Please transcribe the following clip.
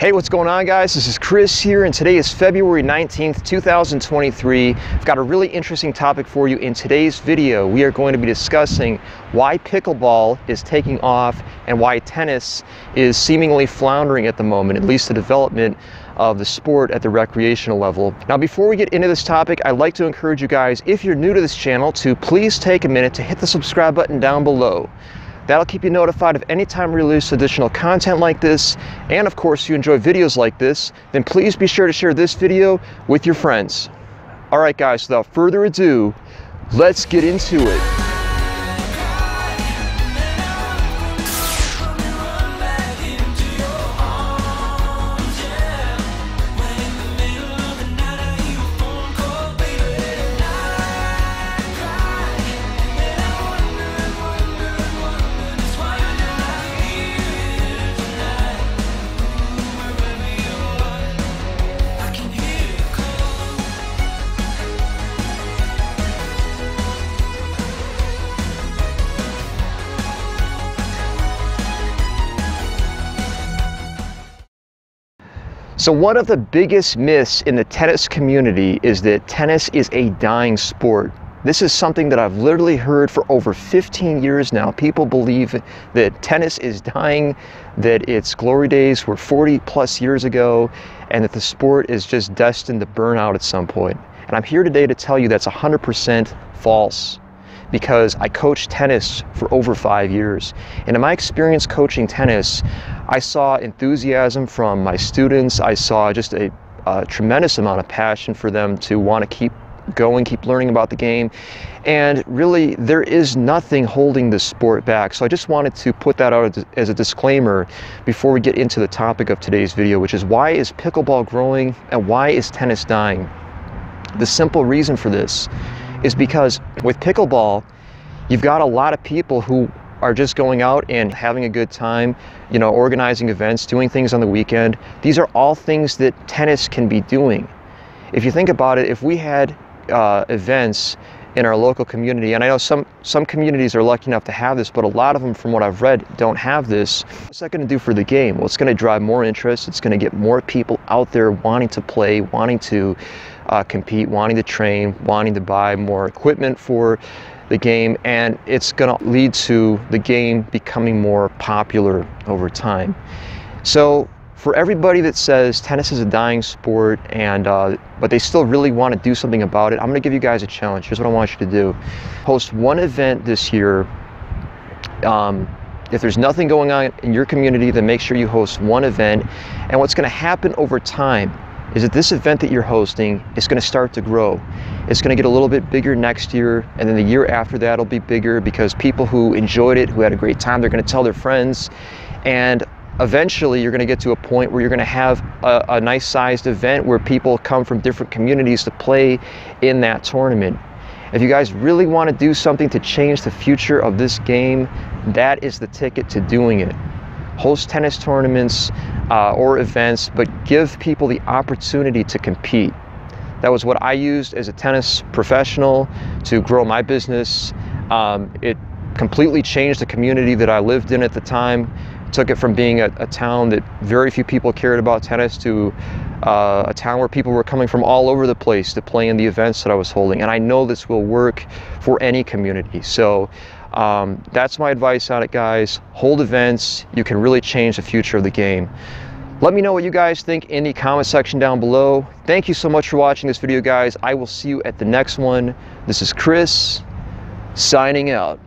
Hey, what's going on, guys? This is Chris here, and today is February 19th, 2023. I've got a really interesting topic for you in today's video. We are going to be discussing why pickleball is taking off and why tennis is seemingly floundering at the moment, at least the development of the sport at the recreational level. Now, before we get into this topic, I'd like to encourage you guys, if you're new to this channel, to please take a minute to hit the subscribe button down below. That'll keep you notified of any time we release additional content like this. And of course, if you enjoy videos like this, then please be sure to share this video with your friends. All right, guys, without further ado, let's get into it. So one of the biggest myths in the tennis community is that tennis is a dying sport. This is something that I've literally heard for over 15 years now. People believe that tennis is dying, that its glory days were 40 plus years ago, and that the sport is just destined to burn out at some point. And I'm here today to tell you that's 100% false, because I coached tennis for over 5 years. And in my experience coaching tennis, I saw enthusiasm from my students. I saw just a tremendous amount of passion for them to want to keep going, keep learning about the game. And really, there is nothing holding this sport back. So I just wanted to put that out as a disclaimer before we get into the topic of today's video, which is why is pickleball growing and why is tennis dying? The simple reason for this is because with pickleball, you've got a lot of people who are just going out and having a good time, you know, organizing events, doing things on the weekend. These are all things that tennis can be doing. If you think about it, if we had events in our local community, and I know some communities are lucky enough to have this, but a lot of them, from what I've read, don't have this. What's that going to do for the game? Well, it's going to drive more interest. It's going to get more people out there wanting to play, wanting to compete, wanting to train, wanting to buy more equipment for the game, and it's going to lead to the game becoming more popular over time. So for everybody that says tennis is a dying sport and but they still really want to do something about it, I'm going to give you guys a challenge. Here's what I want you to do. Host one event this year. If there's nothing going on in your community, then make sure you host one event. And what's going to happen over time is that this event that you're hosting is going to start to grow. It's going to get a little bit bigger next year, and then the year after that will be bigger, because people who enjoyed it, who had a great time, they're going to tell their friends, and eventually you're going to get to a point where you're going to have a nice sized event where people come from different communities to play in that tournament. If you guys really want to do something to change the future of this game, that is the ticket to doing it. Host tennis tournaments or events, but give people the opportunity to compete. That was what I used as a tennis professional to grow my business. It completely changed the community that I lived in at the time. Took it from being a town that very few people cared about tennis to a town where people were coming from all over the place to play in the events that I was holding. And I know this will work for any community. So that's my advice on it, guys. Hold events. You can really change the future of the game. Let me know what you guys think in the comment section down below. Thank you so much for watching this video, guys. I will see you at the next one. This is Chris, signing out.